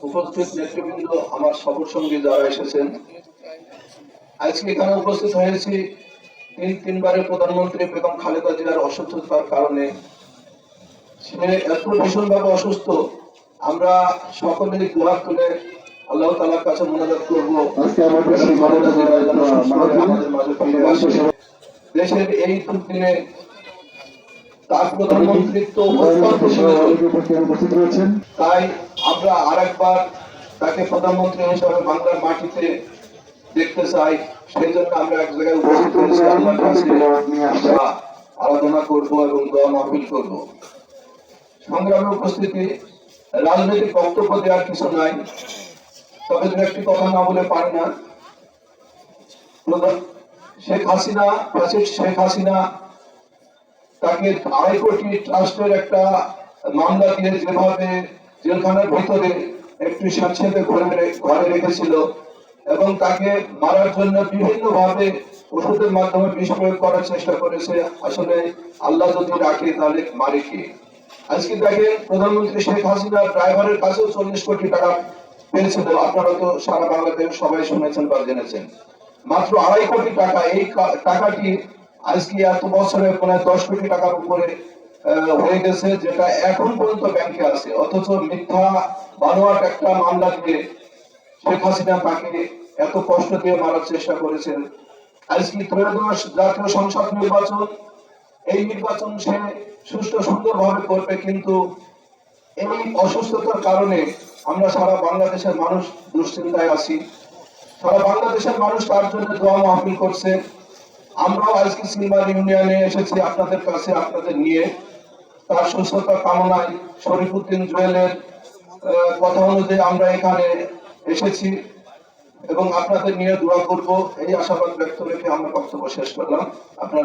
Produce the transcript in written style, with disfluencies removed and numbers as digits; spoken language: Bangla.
উপস্থিত নেতৃবৃন্দ, আমার সফর সঙ্গী যারা এসেছেন, আজকে এখানে উপস্থিত হয়েছি তিনবারের প্রধানমন্ত্রী বেগম খালেদা জিয়ার অসুস্থতার কারণে। সে এত ভীষণভাবে অসুস্থ, আমরা সকলেই দোয়া তুলে আল্লাহ তাআলার কাছে মোনাজাত করব আমাদের মাঝে ফিরে আসে। দেশের এই দুর্দিনে তার প্রধানমন্ত্রিত্ব উপস্থিত রয়েছেন, তাই আমরা আরেকবার তাকে প্রধানমন্ত্রী হিসেবে বাংলার মাটিতে দেখতে চাই। সেই জন্য আমরা এক জায়গায় উপস্থিত হয়েছি, আল্লাহর কাছে আমরা আরাধনা করব এবং দোয়া মাহফিল করব। সংগ্রামের উপস্থিতি, রাজনৈতিক বক্তব্য দেওয়ার কিছু নাই, তবে দু একটি কথা না বলে পারি না। শেখ হাসিনা তাকে 2.5 কোটি ট্রাস্টের একটা মামলা দিয়ে যেভাবে জেলখানার ভিতরে একটু স্বেচ্ছাতে ঘরে রেখেছিল এবং তাকে মারার জন্য বিভিন্ন ভাবে ওষুধের মাধ্যমে বিষ প্রয়োগ করার চেষ্টা করেছে। আসলে আল্লাহ যদি রাখে তাহলে মারে কে? আজকে দেখেন, প্রধানমন্ত্রী শেখ হাসিনা ড্রাইভারের কাছেও 40 কোটি টাকা পেয়েছিল। আপনারা তো সারা বাংলাদেশ সবাই শুনেছেন বা জেনেছেন। মাত্র 2.5 কোটি টাকা, এই টাকাটি আজকে এত বছরে প্রায় 10 কোটি টাকার উপরে হয়ে গেছে, যেটা এখন পর্যন্ত ব্যাংকে আছে। অথচ মিথ্যা বানোয়াট একটা মামলা দিয়ে শেখ হাসিনা তাকে এত কষ্ট দিয়ে মারার চেষ্টা করেছেন। আজকে ত্রয়োদশ জাতীয় সংসদ নির্বাচন, এই নির্বাচন সে সুষ্ঠু সুন্দরভাবে করবে, কিন্তু এই অসুস্থতার কারণে আমরা সারা বাংলাদেশের মানুষ দুশ্চিন্তায় আছি। সারা বাংলাদেশের মানুষ তার জন্য দোয়া মাহফিল করছে। আমরাও আজকে সিলভার ইউনিয়নে এসেছি আপনাদের কাছে, আপনাদের নিয়ে তার সুস্থতা কামনায় শরীফউদ্দিন জুয়েলের কথা অনুযায়ী আমরা এখানে এসেছি এবং আপনাদের নিয়ে দোয়া করব, এই আশাবাদ ব্যক্ত রেখে আমরা বক্তব্য শেষ করলাম। আপনার